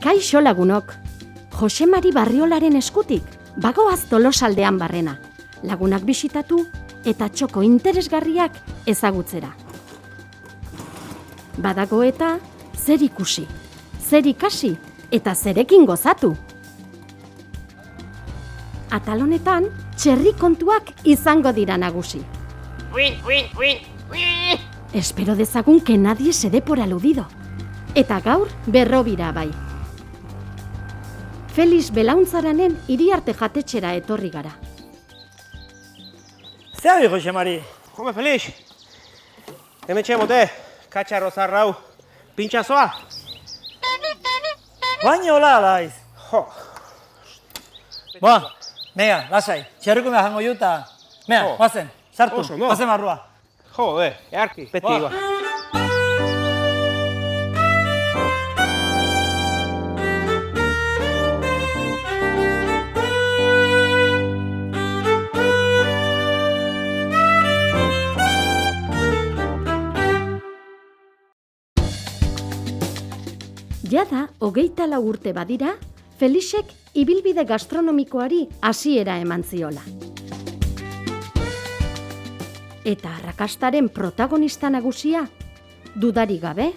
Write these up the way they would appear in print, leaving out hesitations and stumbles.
Kaixo lagunok, Jose Mari Barriolaren eskutik, bagoaz Tolosaldean barrena, lagunak bisitatu eta txoko interesgarriak ezagutzera. Badago eta zer ikusi, zer ikasi eta zerekin gozatu. Atal honetan, txerri kontuak izango dira nagusi. Espero dezagun que nadie se dé por aludido. Eta gaur berrobira bai. Felix Belauntzaranen Iriarte jatetxera etorri gara. Zer hori, Jose Mari? Jome, Felix! Hemetxe mote, katxarro zarrau, pintxazoa? Baina hola alaiz. Jo. Ba, mega, lasai, txerriko mea jango juta. Mea, guazen, sartu, Oso, no. guazen barrua. Jode, earki, beti Ba. igua. Jada, 24 urte badira, Felixek ibilbide gastronomikoari hasiera eman ziola. Eta arrakastaren protagonista nagusia, dudarik gabe,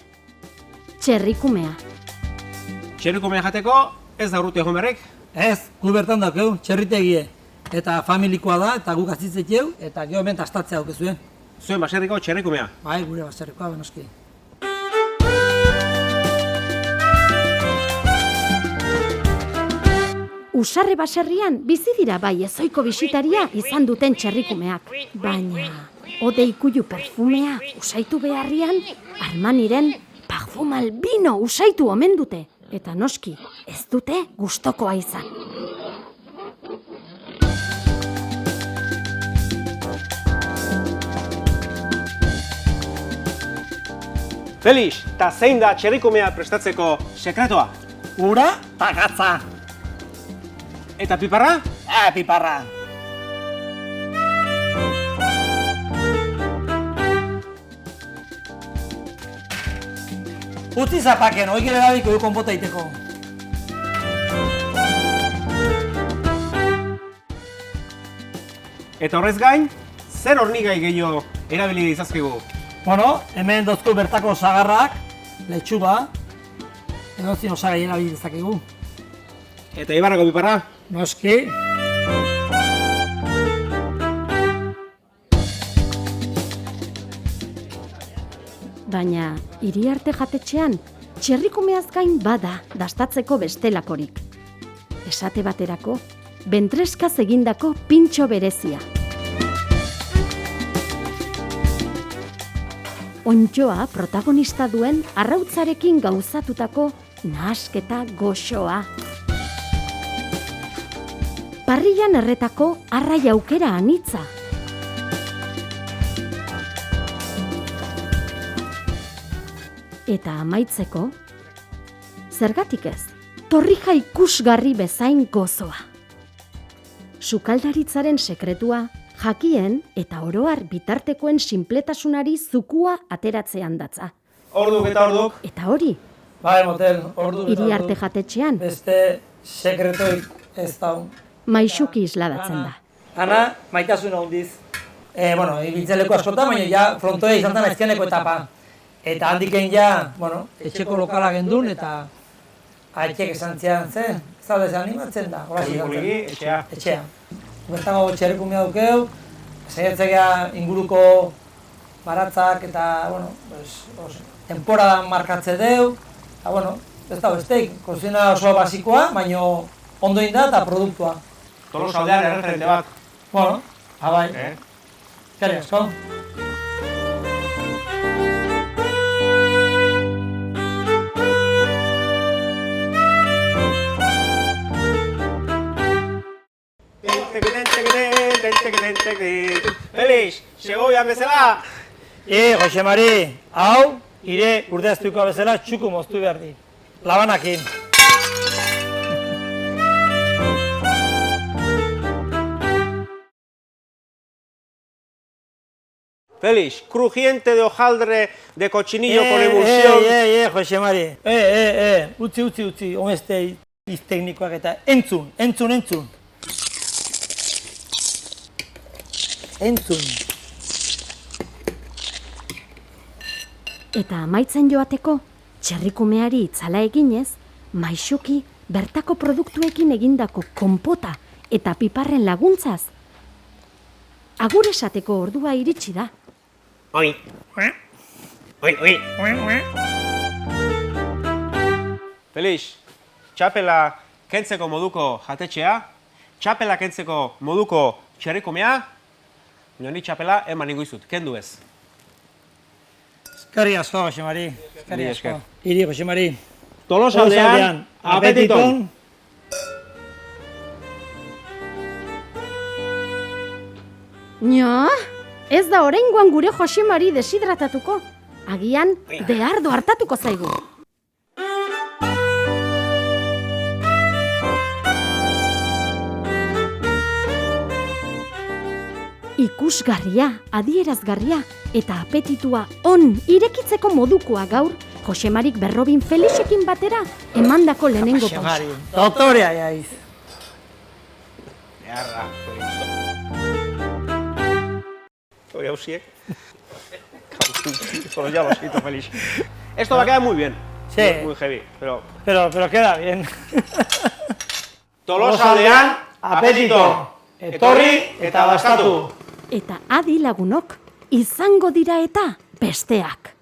txerrikumea. Txerrikumea jateko, ez da urruti egon berrik. Ez, gu bertan daukeu, txerritegie. Eta familikoa da, eta guk azitzetxeu, eta geho hemen tastatzea daukezuen. Zuen baserriko txerrikumea. Bai, gure baserrikoa, benoski. Usarre baserrian bizi dira bai ezoiko bisitaria izan duten txerrikumeak. Baina, Ode Ikuilu perfumea usaitu beharrian, Armaniren Parfum Albino usaitu omen dute. Eta noski, ez dute gustokoa izan. Felix, eta zein da txerrikumea prestatzeko sekretoa? Ura, pagatza. Eta piparra? Piparra. Utzi zapaken, oik ere gabiko du konpota iteko. Eta horrez gain, zer hornigai gehiago erabili izazkigu? Bueno, hemen dozko bertako osagarrak, letxuga, edozin osagai erabili dezakegu. Eta Ibarrako piparra? Noski. Baina, Iriarte jatetxean, txerrikumeaz gain bada dastatzeko bestelakorik. Esate baterako, bentreskaz egindako pintxo berezia. Onddoa protagonista duen arrautzarekin gauzatutako nahasketa goxoa. Parrillan erretako arrai aukera anitza. Eta amaitzeko, zergatik ez, torrija ikusgarri bezain gozoa. Sukaldaritzaren sekretua, jakien eta oroar bitartekoen sinpletasunari zukua ateratzean datza. Orduk eta orduk. Eta hori, Bai, motel, ordu. Iriarte jatetxean, Beste sekretoik ez daun. maixuki isladatzen da. Ana, maitasun handiz. Bueno, ibiltzeleko askotan, baina ja frontoia izan zen azkeneko etapa. Eta handiken ja, bueno, etxeko lokala gendun eta aitzek esan zian zen, zaudez animatzen da. Poliki, etxea. Etxea. Bertago txerrikumea dukeu, saiatzea inguruko baratzak eta, bueno, temporada markatze deu. Eta, bueno, ez da besteik, kozina oso basikoa, baina ondo inda eta produktua. Tolosaldean erreferente bat. Bueno, abai. Eskerrik asko. Felix, segobian bezala! Jose Mari, hau, ire urdeaztuko bezala txuku moztu behar di. Labanakin. Felix, crujiente de hojaldre de cochinillo con emulsión. Jose Mari. Utzi, homeste iz teknikoak eta entzun. Entzun. Eta amaitzen joateko, txerrikumeari itzala eginez, maisuki bertako produktuekin egindako konpota eta piparren laguntzaz, agur esateko ordua iritsi da. Oi. Felix, txapela kentzeko moduko jatetxea, txapela kentzeko moduko txerrikumea, noni txapela eman ingo izut, kendu ez. Eskerri asko, Jose Mari. Mila esker. Iri, Jose Mari. Tolosaldean, apetiton! Ja, ez da oraingoan gure Jose Mari deshidratatuko. Agian, behardo hartatuko zaigu. Ikusgarria, adierazgarria eta apetitua irekitzeko modukoa gaur, Jose Marik Berrobin Felixekin batera emandako lehenengo Jose Mari, pausa. doktorea jaiz. Beharra, Felix. Hori hausiek. Solo ya lo siento, Felix. Esto va a quedar muy bien. Sí. Muy heavy, pero... Pero queda bien. Tolosaldean, apetito! Etorri eta bastatu! Eta adi lagunok, izango dira eta besteak.